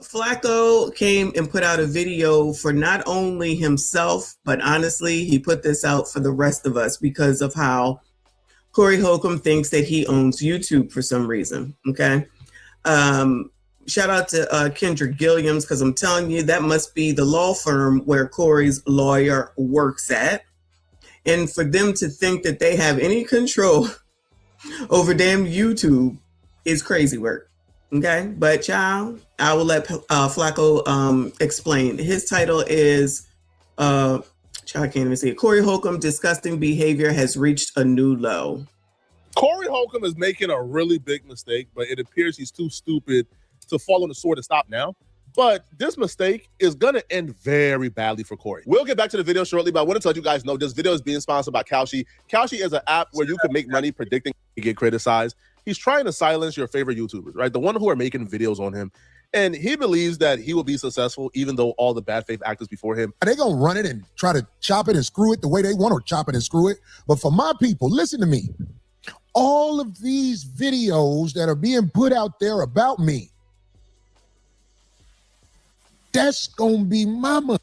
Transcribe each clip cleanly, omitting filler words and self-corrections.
Flacco came and put out a video for not only himself, but honestly, he put this out for the rest of us because of how Corey Holcomb thinks that he owns YouTube for some reason. Okay. Shout out to Kendra Gilliams, because I'm telling you, that must be the law firm where Corey's lawyer works at. And for them to think that they have any control over damn YouTube is crazy work. Okay. But child, I will let Flacco explain. His title is, I can't even see it. Corey Holcomb, disgusting behavior has reached a new low. Corey Holcomb is making a really big mistake, but it appears he's too stupid to fall on the sword and stop now. But this mistake is going to end very badly for Corey. We'll get back to the video shortly, but I want to let you guys know this video is being sponsored by Kalshi. Kalshi is an app where you can make money predicting you get criticized. He's trying to silence your favorite YouTubers, right? The one who are making videos on him. And he believes that he will be successful, even though all the bad faith actors before him. Are they going to run it and try to chop it and screw it the way they want, or chop it and screw it? But for my people, listen to me. All of these videos that are being put out there about me, that's going to be my money.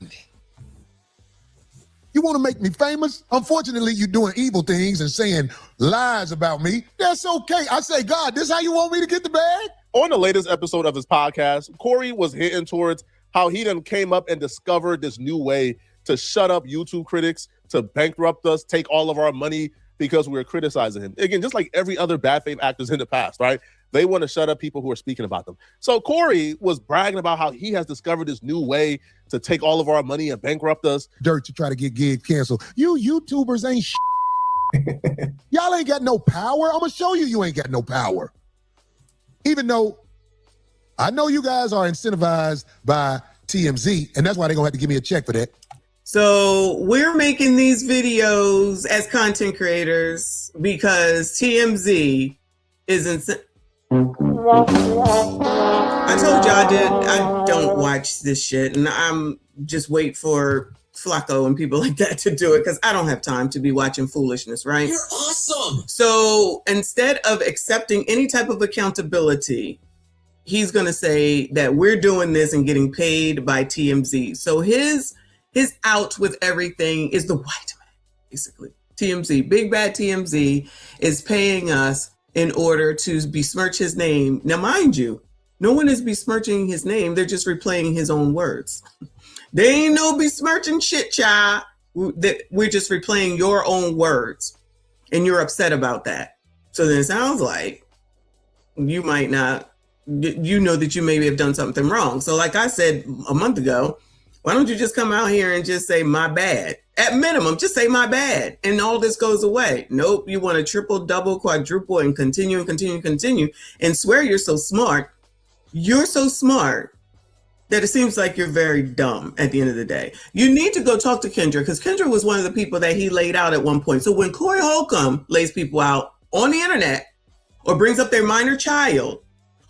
You want to make me famous? Unfortunately, you're doing evil things and saying lies about me. That's okay. I say, God, this how you want me to get the bag? On the latest episode of his podcast, Corey was hinting towards how he then came up and discovered this new way to shut up YouTube critics, to bankrupt us, take all of our money because we were criticizing him. Again, just like every other bad faith actors in the past, right? They want to shut up people who are speaking about them. So Corey was bragging about how he has discovered this new way to take all of our money and bankrupt us. Dirt to try to get gigs canceled. You YouTubers ain't shit. Y'all ain't got no power. I'm going to show you ain't got no power. Even though I know you guys are incentivized by TMZ, and that's why they're going to have to give me a check for that. So we're making these videos as content creators because TMZ is I told y'all I don't watch this shit, and I'm just wait for Flacco and people like that to do it because I don't have time to be watching foolishness, right? You're awesome. So instead of accepting any type of accountability, he's going to say that we're doing this and getting paid by TMZ. So his out with everything is the white man, basically. TMZ, big bad TMZ is paying us in order to besmirch his name. Now, mind you, no one is besmirching his name. They're just replaying his own words. There ain't no besmirching shit, child. We're just replaying your own words, and you're upset about that. So then it sounds like you might not, you know that you maybe have done something wrong. So like I said a month ago, why don't you just come out here and just say my bad? At minimum, just say my bad, and all this goes away. Nope, you want to triple, double, quadruple, and continue, and swear you're so smart. You're so smart that it seems like you're very dumb at the end of the day. You need to go talk to Kendra, because Kendra was one of the people that he laid out at one point. So when Corey Holcomb lays people out on the internet, or brings up their minor child,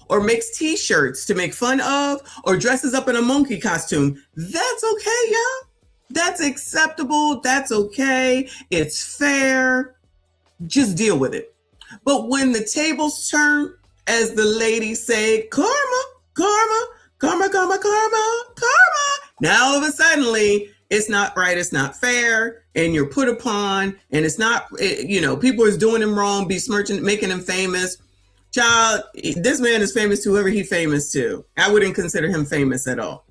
or makes t-shirts to make fun of, or dresses up in a monkey costume, that's okay, y'all. That's acceptable. That's okay. It's fair. Just deal with it. But when the tables turn, as the ladies say, karma, karma, karma, karma, karma, karma. Now all of a sudden, it's not right. It's not fair. And you're put upon, and it's not, people is doing him wrong, besmirching, making him famous. Child, this man is famous to whoever he's famous to. I wouldn't consider him famous at all.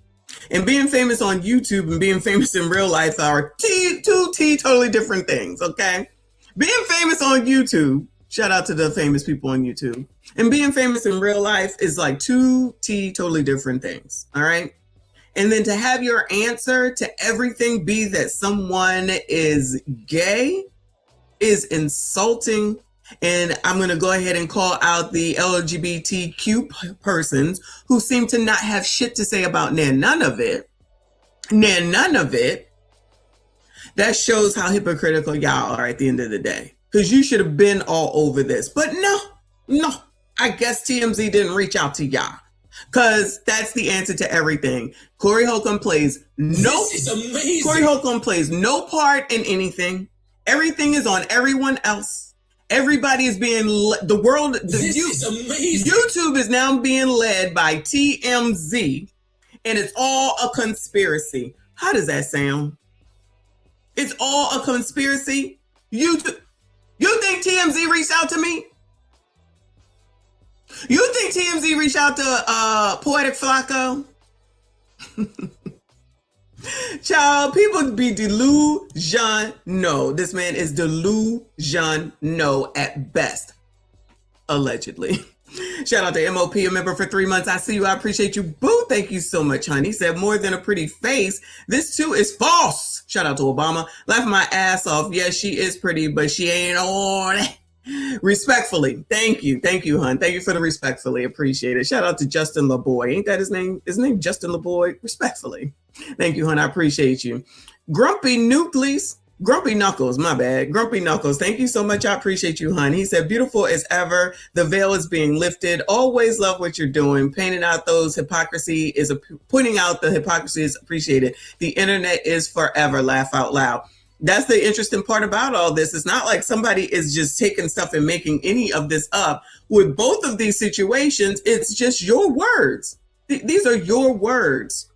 And being famous on YouTube and being famous in real life are two totally different things, okay? Being famous on YouTube, shout out to the famous people on YouTube, and being famous in real life is like two totally different things, all right? And then to have your answer to everything be that someone is gay is insulting. And I'm going to go ahead and call out the LGBTQ persons who seem to not have shit to say about none of it. That shows how hypocritical y'all are at the end of the day. Because you should have been all over this. But no. I guess TMZ didn't reach out to y'all. Because that's the answer to everything. Corey Holcomb plays This is amazing. Corey Holcomb plays no part in anything. Everything is on everyone else. Everybody is being This is amazing. YouTube is now being led by TMZ, and it's all a conspiracy. How does that sound? It's all a conspiracy? You think TMZ reached out to me? You think TMZ reached out to Poetic Flacco? Child, people be delusional. This man is delusional at best, allegedly. Shout out to MOP, a member for 3 months. I see you. I appreciate you. Boo. Thank you so much, honey. He said, more than a pretty face. This too is false. Shout out to Obama. Laughing my ass off. Yes, she is pretty, but she ain't on. Respectfully. Thank you. Thank you, hon. Thank you for the respectfully. Appreciate it. Shout out to Justin LaBoy. Ain't that his name? His name Justin LaBoy? Respectfully. Thank you, hon. I appreciate you. Grumpy Knuckles, my bad. Grumpy Knuckles, thank you so much. I appreciate you, hon. He said, beautiful as ever. The veil is being lifted. Always love what you're doing. Pointing out the hypocrisy is appreciated. The internet is forever. Laugh out loud. That's the interesting part about all this. It's not like somebody is just taking stuff and making any of this up. With both of these situations, it's just your words. These are your words.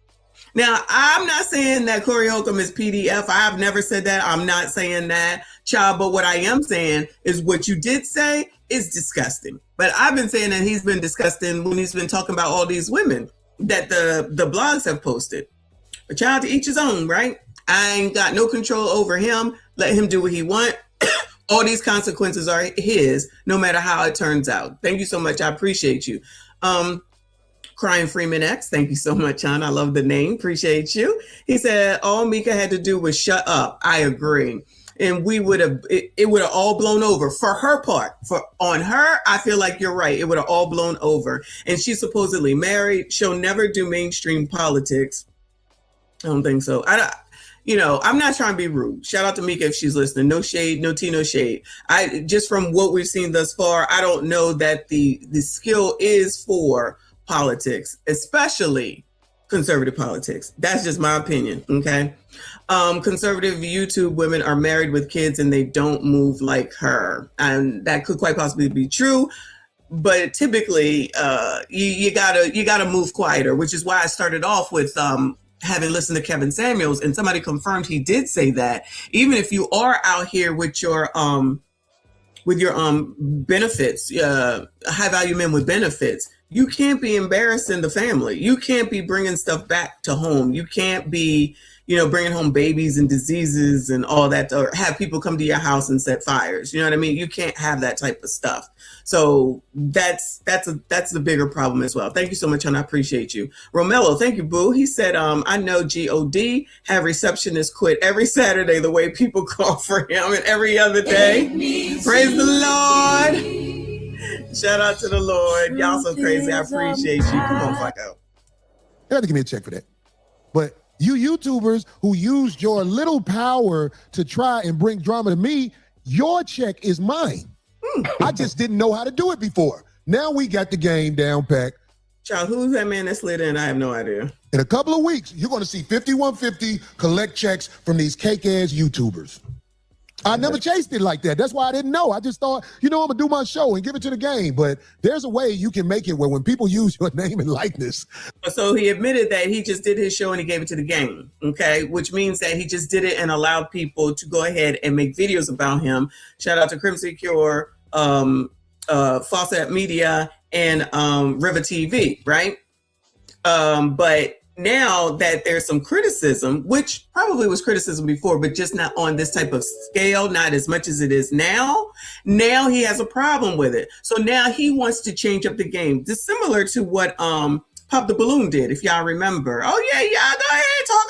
Now, I'm not saying that Corey Holcomb is PDF. I've never said that. I'm not saying that, child. But what I am saying is what you did say is disgusting. But I've been saying that he's been disgusting when he's been talking about all these women that the blogs have posted. A child to each his own, right? I ain't got no control over him. Let him do what he want. All these consequences are his, no matter how it turns out. Thank you so much. I appreciate you. Crying Freeman X, thank you so much, hon. I love the name. Appreciate you. He said, all Mika had to do was shut up. I agree. And it would have all blown over for her part. On her, I feel like you're right. It would have all blown over. And she's supposedly married. She'll never do mainstream politics. I don't think so. I'm not trying to be rude. Shout out to Mika if she's listening. No shade, no tea, no shade. Just from what we've seen thus far, I don't know that the skill is for politics, especially conservative politics. That's just my opinion. Okay. Conservative YouTube women are married with kids and they don't move like her. And that could quite possibly be true. But typically, you gotta move quieter, which is why I started off with having listened to Kevin Samuels, and somebody confirmed he did say that even if you are out here with your benefits, high value men with benefits, you can't be embarrassing the family. You can't be bringing stuff back to home. You can't be, bringing home babies and diseases and all that, or have people come to your house and set fires. You know what I mean? You can't have that type of stuff. So that's the bigger problem as well. Thank you so much, and I appreciate you. Romello, thank you, boo. He said, I know GOD have receptionists quit every Saturday the way people call for him and every other day. Praise the Lord. Shout out to the Lord. Y'all so crazy. I appreciate you. Come on, Flacco. You have to give me a check for that. But you YouTubers who used your little power to try and bring drama to me, your check is mine. I just didn't know how to do it before. Now we got the game down pat. Child, who's that man that slid in? I have no idea. In a couple of weeks, you're going to see 5150 collect checks from these cake-ass YouTubers. I never chased it like that. That's why I didn't know. I just thought, I'm going to do my show and give it to the game. But there's a way you can make it where when people use your name and likeness. So he admitted that he just did his show and he gave it to the game, okay? Which means that he just did it and allowed people to go ahead and make videos about him. Shout out to Crimson Cure, Fawcett Media, and River TV, right? But now that there's some criticism, which probably was criticism before, but just not on this type of scale, not as much as it is now he has a problem with it. So now he wants to change up the game. This is similar to what Pop the Balloon did, if y'all remember. Oh yeah, go ahead, talk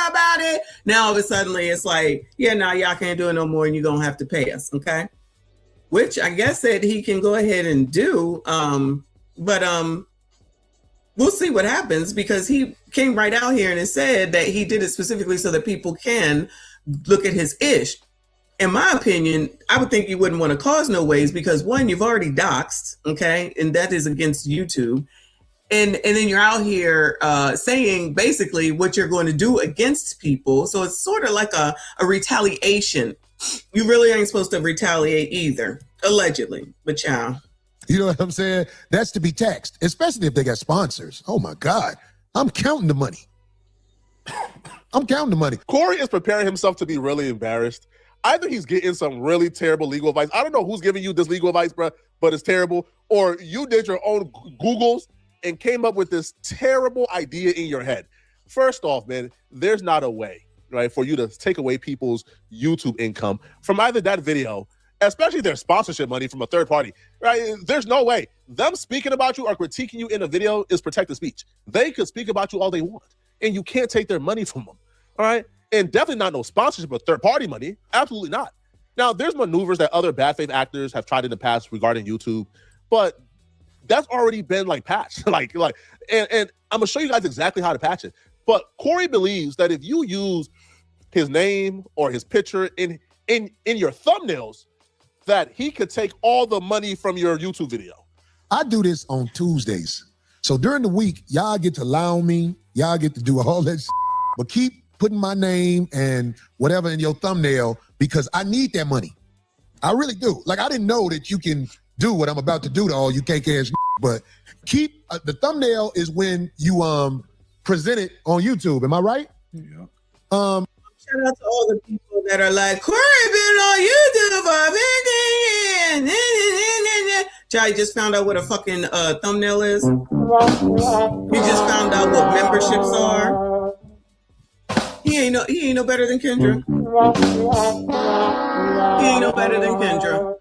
about it. Now all of a sudden it's like, y'all can't do it no more and you're gonna have to pay us, okay? Which I guess that he can go ahead and do, but we'll see what happens, because he came right out here and it said that he did it specifically so that people can look at his ish. In my opinion, I would think you wouldn't want to cause no ways, because one, you've already doxed, okay? And that is against YouTube. And then you're out here saying basically what you're going to do against people. So it's sort of like a retaliation. You really ain't supposed to retaliate either, allegedly, but y'all. You know what I'm saying? That's to be taxed, especially if they got sponsors. Oh my God. I'm counting the money. I'm counting the money. Corey is preparing himself to be really embarrassed. Either he's getting some really terrible legal advice. I don't know who's giving you this legal advice, bro, but it's terrible. Or you did your own Googles and came up with this terrible idea in your head. First off, man, there's not a way, right, for you to take away people's YouTube income from either that video, especially their sponsorship money from a third party, right? There's no way. Them speaking about you or critiquing you in a video is protected speech. They could speak about you all they want, and you can't take their money from them, all right? And definitely not no sponsorship or third-party money. Absolutely not. Now, there's maneuvers that other bad faith actors have tried in the past regarding YouTube, but that's already been like patched. and I'm gonna show you guys exactly how to patch it. But Corey believes that if you use his name or his picture in your thumbnails, that he could take all the money from your YouTube video. I do this on Tuesdays. So during the week, y'all get to lie on me. Y'all get to do all that shit, but keep putting my name and whatever in your thumbnail because I need that money. I really do. Like, I didn't know that you can do what I'm about to do to all you cake-ass but keep, the thumbnail is when you present it on YouTube. Am I right? Yeah. Shout out to all the people that are like, Corey been on YouTube for 15 years. Charlie just found out what a fucking thumbnail is. He just found out what memberships are. He ain't no better than Kendra. He ain't no better than Kendra.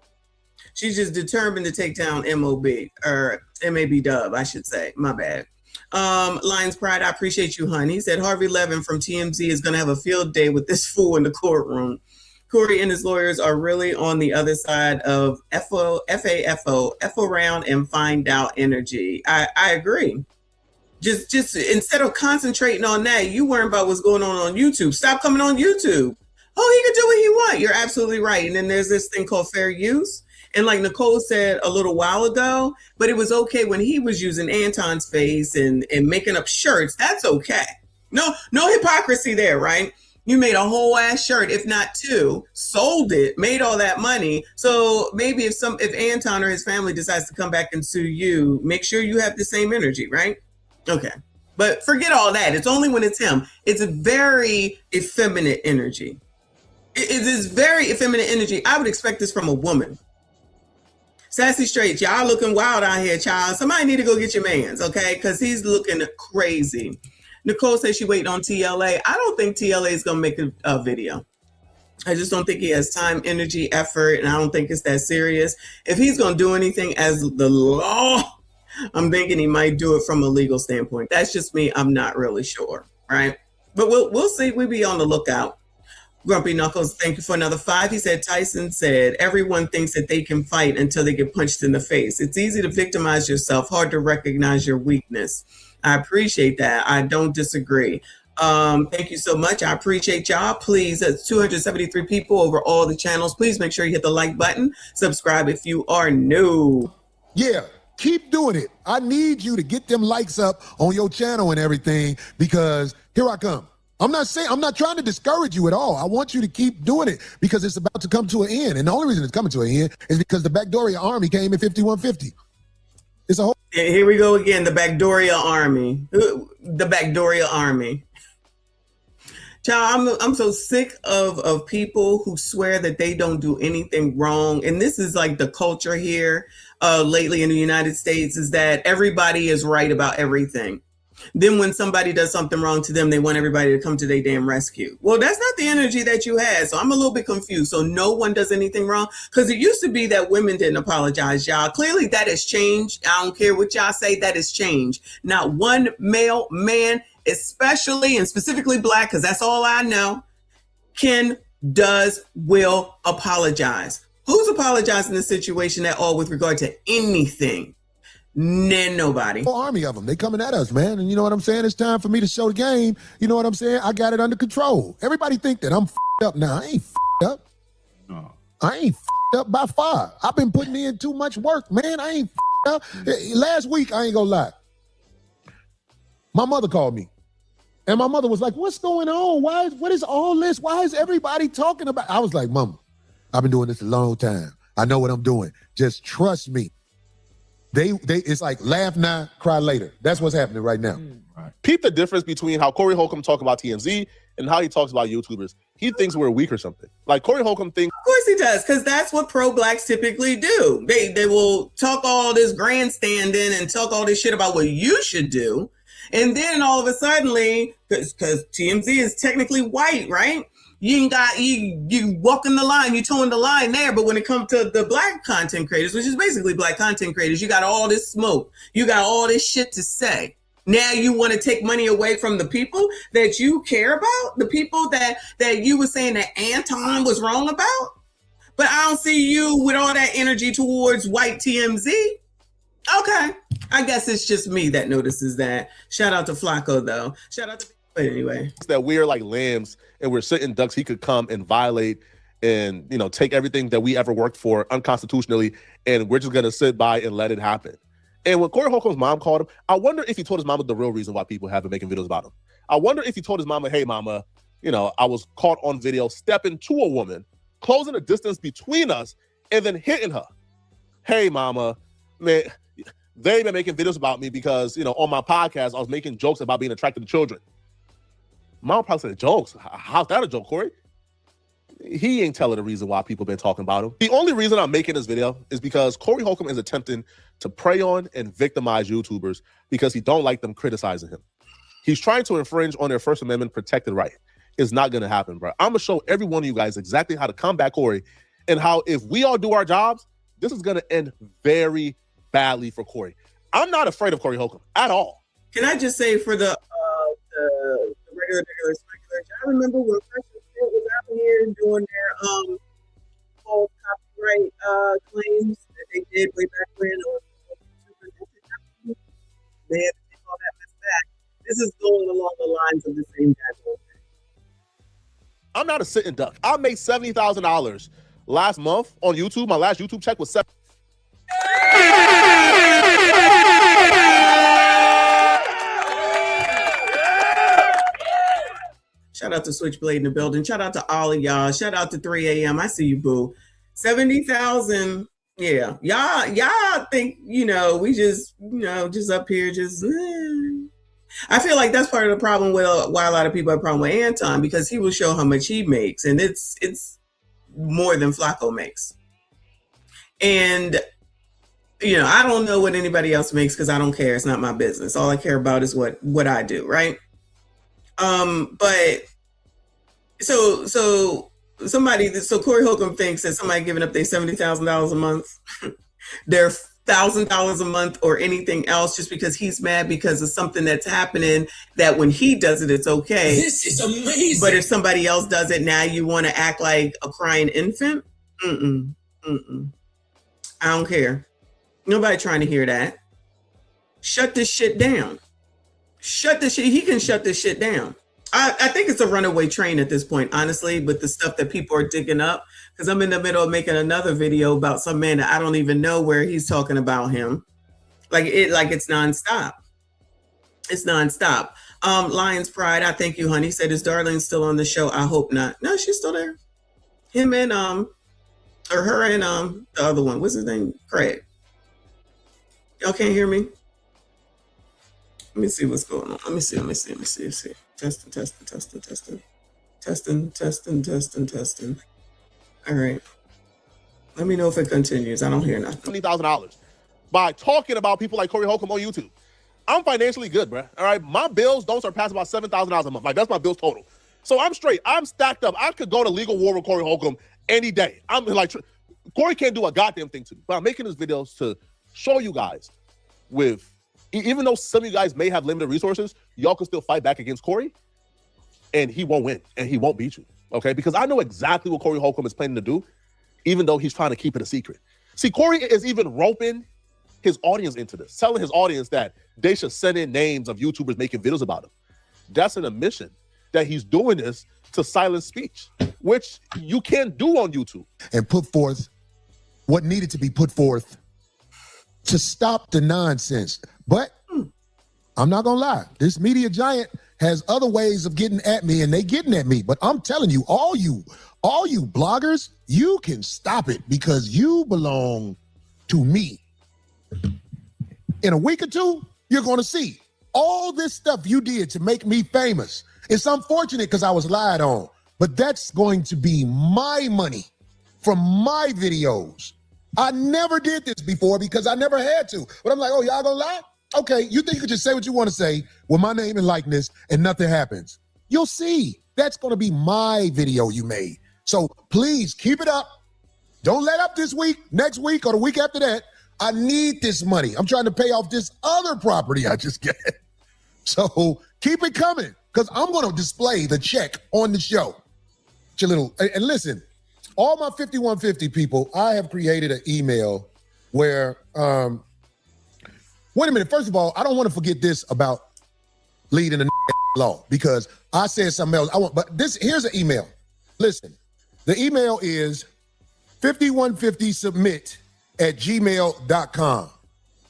She's just determined to take down MOB or MAB Dub, I should say. My bad. Lions Pride, I appreciate you, hun. He said Harvey Levin from TMZ is going to have a field day with this fool in the courtroom. Corey and his lawyers are really on the other side of FAFO, F around and find out energy. I agree. Just instead of concentrating on that, you worrying about what's going on YouTube. Stop coming on YouTube. Oh, he can do what he wants. You're absolutely right. And then there's this thing called fair use. And like Nicole said a little while ago, but it was okay when he was using Anton's face and making up shirts. That's okay. No hypocrisy there, right? You made a whole ass shirt, if not two, sold it, made all that money. So maybe if Anton or his family decides to come back and sue you, make sure you have the same energy, right? Okay. But forget all that. It's only when it's him. It's a very effeminate energy. It is very effeminate energy. I would expect this from a woman. Sassy Straits, y'all looking wild out here, child. Somebody need to go get your mans, okay? Because he's looking crazy. Nicole says she waiting on TLA. I don't think TLA is going to make a video. I just don't think he has time, energy, effort, and I don't think it's that serious. If he's going to do anything as the law, I'm thinking he might do it from a legal standpoint. That's just me. I'm not really sure, right? But we'll see. We'll be on the lookout. Grumpy Knuckles, thank you for another 5. He said, Tyson said, everyone thinks that they can fight until they get punched in the face. It's easy to victimize yourself, hard to recognize your weakness. I appreciate that. I don't disagree. Thank you so much. I appreciate y'all. Please, that's 273 people over all the channels. Please make sure you hit the like button. Subscribe if you are new. Yeah, keep doing it. I need you to get them likes up on your channel and everything because here I come. I'm not trying to discourage you at all. I want you to keep doing it because it's about to come to an end. And the only reason it's coming to an end is because the Backdoria Army came in 5150. It's a whole. Here we go again. The Backdoria Army. The Backdoria Army. Child, I'm so sick of people who swear that they don't do anything wrong. And this is like the culture here lately in the United States is that everybody is right about everything. Then when somebody does something wrong to them, they want everybody to come to their damn rescue. Well, that's not the energy that you had. So I'm a little bit confused. So no one does anything wrong? Because it used to be that women didn't apologize, y'all. Clearly that has changed. I don't care what y'all say, that has changed. Not one male man, especially and specifically Black, because that's all I know, will apologize. Who's apologizing in this situation at all with regard to anything? Nobody. Army of them. They coming at us, man. And you know what I'm saying? It's time for me to show the game. You know what I'm saying? I got it under control. Everybody think that I'm up now. I ain't up. No. I ain't up by far. I've been putting in too much work, man. I ain't up. Last week, I ain't gonna lie. My mother called me. And my mother was like, what's going on? What is all this? Why is everybody talking about? I was like, Mama, I've been doing this a long time. I know what I'm doing. Just trust me. It's like laugh now, cry later. That's what's happening right now. Peep the difference between how Corey Holcomb talks about TMZ and how he talks about YouTubers. He thinks we're weak or something. Like Corey Holcomb thinks. Of course he does, because that's what pro-blacks typically do. They will talk all this grandstanding and talk all this shit about what you should do. And then all of a sudden, because TMZ is technically white, right? You walking the line, you towing the line there. But when it comes to the black content creators, which is basically black content creators, you got all this smoke. You got all this shit to say. Now you want to take money away from the people that you care about, the people that you were saying that Anton was wrong about. But I don't see you with all that energy towards white TMZ. Okay. I guess it's just me that notices that. Shout out to Flacco, though. Shout out to... But anyway. That we're like lambs and we're sitting ducks. He could come and violate and, take everything that we ever worked for unconstitutionally, and we're just going to sit by and let it happen. And when Corey Holcomb's mom called him, I wonder if he told his mama the real reason why people have been making videos about him. I wonder if he told his mama, hey, mama, I was caught on video stepping to a woman, closing a distance between us, and then hitting her. Hey, mama, man, they've been making videos about me because, on my podcast, I was making jokes about being attracted to children. Mom probably said, jokes? How's that a joke, Corey? He ain't telling the reason why people been talking about him. The only reason I'm making this video is because Corey Holcomb is attempting to prey on and victimize YouTubers because he don't like them criticizing him. He's trying to infringe on their First Amendment protected right. It's not going to happen, bro. I'm going to show every one of you guys exactly how to combat Corey and how if we all do our jobs, this is going to end very badly for Corey. I'm not afraid of Corey Holcomb at all. Can I just say for the regular, I remember when First Amendment was out here doing their false copyright claims that they did way back when. They had to take all that mess back. This is going along the lines of the same thing. I'm not a sitting duck. I made $70,000 last month on YouTube. My last YouTube check was $7,000. Shout out to Switchblade in the building. Shout out to all of y'all. Shout out to 3 a.m. I see you, boo. 70,000. Yeah. Y'all think, we just, just up here, just. I feel like that's part of the problem with why a lot of people have a problem with Anton, because he will show how much he makes, and it's more than Flacco makes. And, I don't know what anybody else makes because I don't care. It's not my business. All I care about is what I do, right? But so Corey Holcomb thinks that somebody giving up their $70,000 a month, their $1,000 a month or anything else just because he's mad because of something that's happening, that when he does it, it's okay. This is amazing. But if somebody else does it, now you want to act like a crying infant? I don't care. Nobody trying to hear that. Shut this shit down. Shut this shit. He can shut this shit down. I think it's a runaway train at this point, honestly, with the stuff that people are digging up. Because I'm in the middle of making another video about some man that I don't even know where he's talking about him. Like it's nonstop. It's nonstop. Lion's Pride, I thank you, honey. Said, is Darlene still on the show? I hope not. No, she's still there. Him and or her and the other one. What's his name? Craig. Y'all can't hear me? Let me see what's going on. Let me see. Testing. All right. Let me know if it continues. I don't hear nothing. $20,000 by talking about people like Corey Holcomb on YouTube. I'm financially good, bro. All right. My bills don't surpass about $7,000 a month. Like, that's my bills total. So I'm straight. I'm stacked up. I could go to legal war with Corey Holcomb any day. I'm like, Corey can't do a goddamn thing to me. But I'm making these videos to show you guys even though some of you guys may have limited resources, y'all can still fight back against Corey, and he won't win, and he won't beat you, okay? Because I know exactly what Corey Holcomb is planning to do, even though he's trying to keep it a secret. See, Corey is even roping his audience into this, telling his audience that they should send in names of YouTubers making videos about him. That's an admission that he's doing this to silence speech, which you can't do on YouTube. And put forth what needed to be put forth to stop the nonsense. But I'm not gonna lie, this media giant has other ways of getting at me, and they getting at me. But I'm telling you, all you bloggers, you can stop it because you belong to me. in a week or two, you're going to see all this stuff you did to make me famous. It's unfortunate because I was lied on, but that's going to be my money from my videos. I never did this before because I never had to. But I'm like, oh, y'all gonna lie? Okay, you think you could just say what you want to say with my name and likeness and nothing happens. You'll see. That's gonna be my video you made. So please keep it up. Don't let up this week, next week, or the week after that. I need this money. I'm trying to pay off this other property I just get. So keep it coming because I'm gonna display the check on the show. And listen, all my 5150 people, I have created an email where, wait a minute. First of all, I don't want to forget this about leading the law because I said something else. Here's an email. Listen, the email is 5150submit@gmail.com.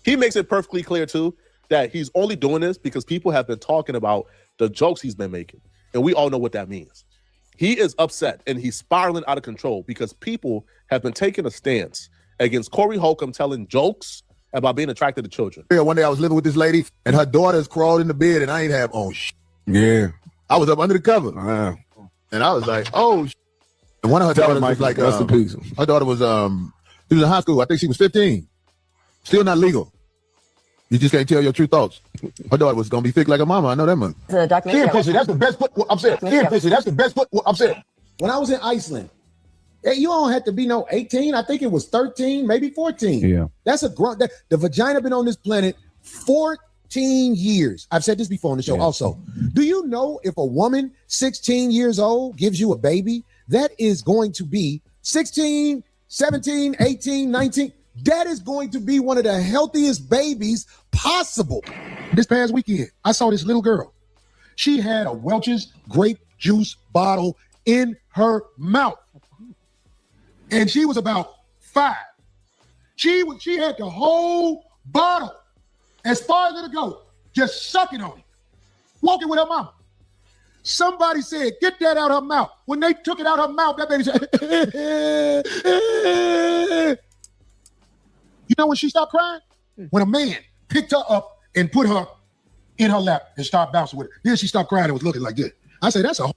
He makes it perfectly clear too that he's only doing this because people have been talking about the jokes he's been making. And we all know what that means. He is upset and he's spiraling out of control because people have been taking a stance against Corey Holcomb telling jokes about being attracted to children. Yeah, one day I was living with this lady and her daughters crawled in the bed and I ain't have on shit. Yeah. I was up under the cover. And I was like, oh shit. And one of her daughters was like, her daughter was, she was in high school. I think she was 15. Still not legal. You just can't tell your true thoughts. Her daughter was gonna be thick like a mama. I know that much. Pussy, that's the best. I'm saying. Pussy, that's the best. I'm saying. When I was in Iceland, you don't have to be no 18. I think it was 13, maybe 14. Yeah. That's a grunt. The vagina been on this planet 14 years. I've said this before on the show. Also, do you know if a woman 16 years old gives you a baby, that is going to be 16, 17, 18, 19. That is going to be one of the healthiest babies possible. This past weekend, I saw this little girl. She had a Welch's grape juice bottle in her mouth. And she was about 5. She had the whole bottle as far as it'll go, just sucking on it, walking with her mama. Somebody said, get that out her mouth. When they took it out her mouth, that baby said, you know when she stopped crying? When a man picked her up and put her in her lap and started bouncing with her. Then she stopped crying and was looking like this. I say, that's a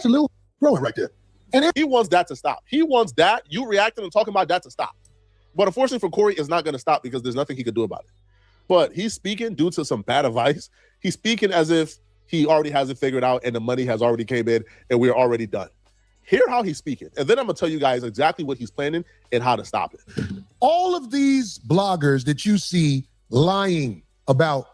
little growing right there. And he wants that to stop. He wants that. You reacting and talking about that to stop. But unfortunately for Corey, it's not going to stop because there's nothing he could do about it. But he's speaking due to some bad advice. He's speaking as if he already has it figured out and the money has already came in and we're already done. Hear how he's speaking. And then I'm going to tell you guys exactly what he's planning and how to stop it. All of these bloggers that you see lying about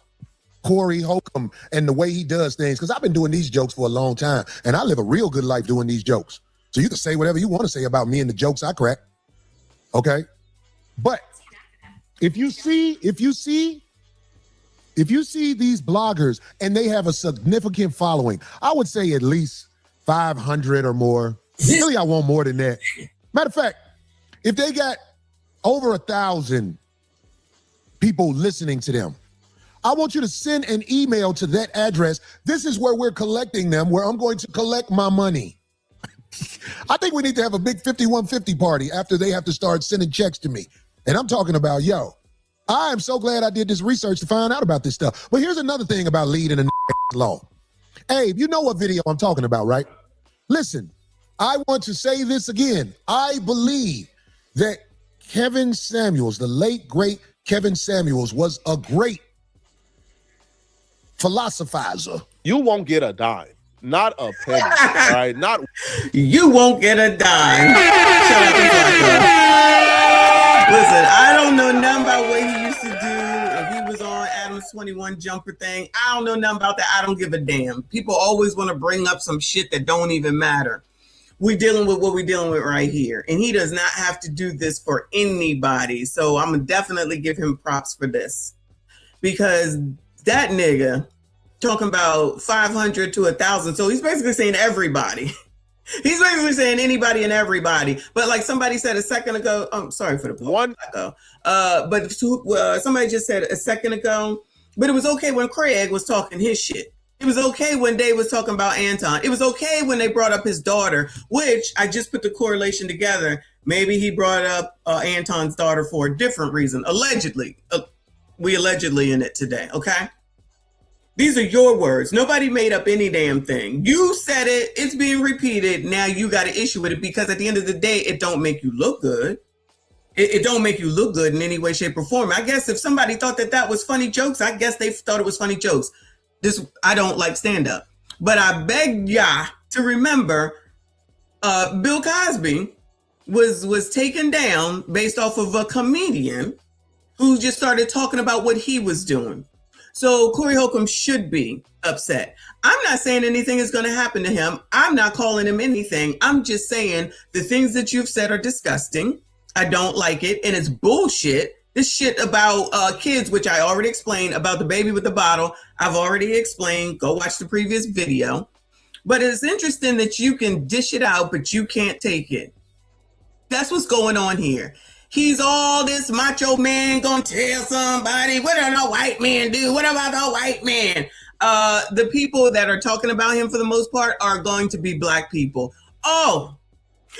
Corey Holcomb and the way he does things, because I've been doing these jokes for a long time, and I live a real good life doing these jokes. So you can say whatever you want to say about me and the jokes I crack. Okay? But if you see these bloggers and they have a significant following, I would say at least 500 or more. Really, I want more than that. Matter of fact, if they got over 1,000 people listening to them, I want you to send an email to that address. This is where we're collecting them, where I'm going to collect my money. I think we need to have a big 5150 party after they have to start sending checks to me. And I'm talking about, I am so glad I did this research to find out about this stuff. But here's another thing about leading the law. Abe, you know what video I'm talking about, right? Listen, I want to say this again. I believe that Kevin Samuels, the late, great Kevin Samuels, was a great philosophizer. You won't get a dime. Not a penny. All right? You won't get a dime. Shut up and listen, I don't know nothing about what he used to do. If he was on Adam's 21 jumper thing, I don't know nothing about that. I don't give a damn. People always want to bring up some shit that don't even matter. We're dealing with what we're dealing with right here. And he does not have to do this for anybody. So I'm going to definitely give him props for this. Because that nigga talking about 500 to 1,000. So he's basically saying everybody. He's basically saying anybody and everybody. But like somebody said a second ago, I'm sorry for the one echo. But somebody just said a second ago, but it was okay when Craig was talking his shit. It was okay when Dave was talking about Anton. It was okay when they brought up his daughter, which I just put the correlation together. Maybe he brought up Anton's daughter for a different reason. Allegedly. We allegedly in it today, okay? These are your words. Nobody made up any damn thing. You said it. It's being repeated. Now you got an issue with it because at the end of the day, it don't make you look good. It don't make you look good in any way, shape, or form. I guess if somebody thought that was funny jokes, I guess they thought it was funny jokes. I don't like stand-up. But I beg ya to remember Bill Cosby was taken down based off of a comedian who just started talking about what he was doing. So Corey Holcomb should be upset. I'm not saying anything is going to happen to him. I'm not calling him anything. I'm just saying the things that you've said are disgusting. I don't like it. And it's bullshit. This shit about kids, which I already explained, about the baby with the bottle, I've already explained. Go watch the previous video. But it's interesting that you can dish it out, but you can't take it. That's what's going on here. He's all this macho man gonna tell somebody, what do the white man do? What about the white man? The people that are talking about him for the most part are going to be black people. Oh,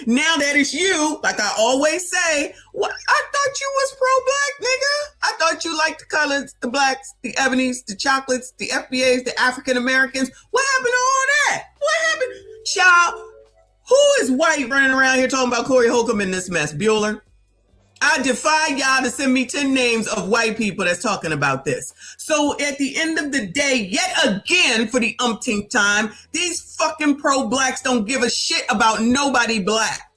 now that it's you, like I always say, what? I thought you was pro-black, nigga. I thought you liked the colors, the blacks, the ebonies, the chocolates, the FBAs, the African Americans. What happened to all that? What happened? Child, who is white running around here talking about Corey Holcomb in this mess? Bueller? I defy y'all to send me 10 names of white people that's talking about this. So at the end of the day, yet again, for the umpteenth time, these fucking pro-blacks don't give a shit about nobody black.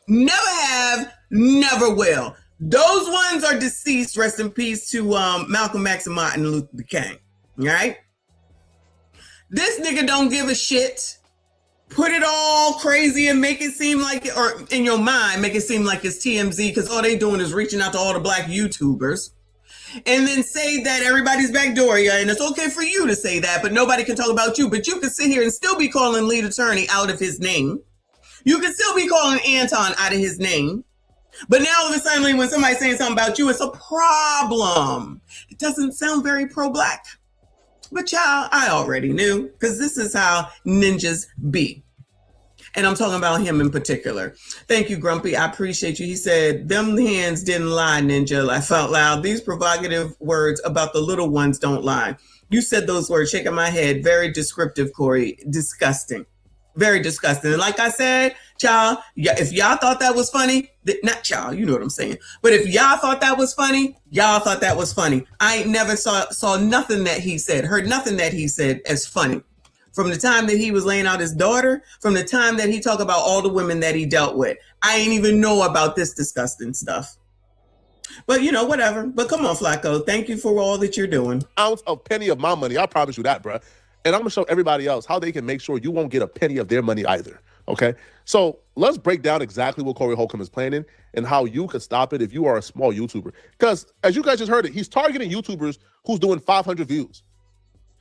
Never have, never will. Those ones are deceased. Rest in peace to Malcolm X and Martin Luther King. All right? This nigga don't give a shit. Put it all crazy and make it seem like it, or in your mind, make it seem like it's TMZ because all they doing is reaching out to all the black YouTubers. And then say that everybody's backdoor you, and it's okay for you to say that, but nobody can talk about you. But you can sit here and still be calling lead attorney out of his name. You can still be calling Anton out of his name. But now all of a sudden, when somebody's saying something about you, it's a problem. It doesn't sound very pro-black. But y'all, I already knew, because this is how ninjas be. And I'm talking about him in particular. Thank you, Grumpy. I appreciate you. He said, them hands didn't lie, Ninja. Laugh out loud. These provocative words about the little ones don't lie. You said those words, shaking my head. Very descriptive, Corey. Disgusting. Very disgusting. And like I said, y'all, if y'all thought that was funny, not y'all, you know what I'm saying. But if y'all thought that was funny, y'all thought that was funny. I ain't never saw nothing that he said, heard nothing that he said as funny. From the time that he was laying out his daughter, from the time that he talked about all the women that he dealt with. I ain't even know about this disgusting stuff. But, you know, whatever. But come on, Flacco. Thank you for all that you're doing. Ounce of penny of my money. I promise you that, bro. And I'm going to show everybody else how they can make sure you won't get a penny of their money either. Okay? So let's break down exactly what Corey Holcomb is planning and how you can stop it if you are a small YouTuber. Because as you guys just heard it, he's targeting YouTubers who's doing 500 views.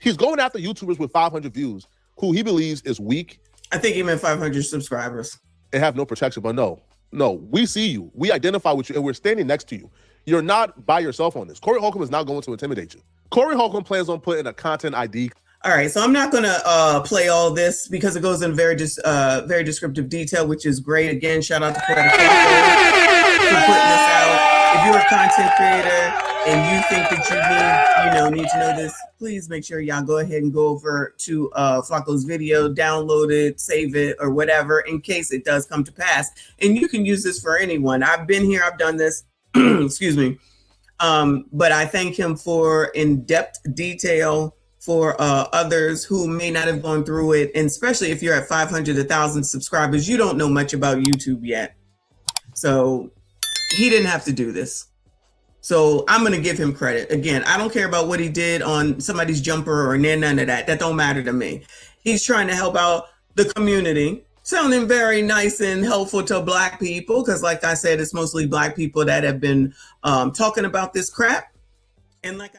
He's going after YouTubers with 500 views who he believes is weak. I think he meant 500 subscribers. And have no protection. But no, we see you. We identify with you and we're standing next to you. You're not by yourself on this. Corey Holcomb is not going to intimidate you. Corey Holcomb plans on putting a content ID. All right, so I'm not going to play all this because it goes in very descriptive detail, which is great. Again, shout out to Flacco for putting this out. If you're a content creator and you think that you need to know this, please make sure y'all go ahead and go over to Flacco's video, download it, save it, or whatever, in case it does come to pass. And you can use this for anyone. I've been here, I've done this, excuse me. But I thank him for in-depth detail for others who may not have gone through it. And especially if you're at 500, 1,000 subscribers, you don't know much about YouTube yet. So he didn't have to do this. So I'm going to give him credit. Again, I don't care about what he did on somebody's jumper or none of that. That don't matter to me. He's trying to help out the community, sounding very nice and helpful to black people. Because like I said, it's mostly black people that have been talking about this crap. And like I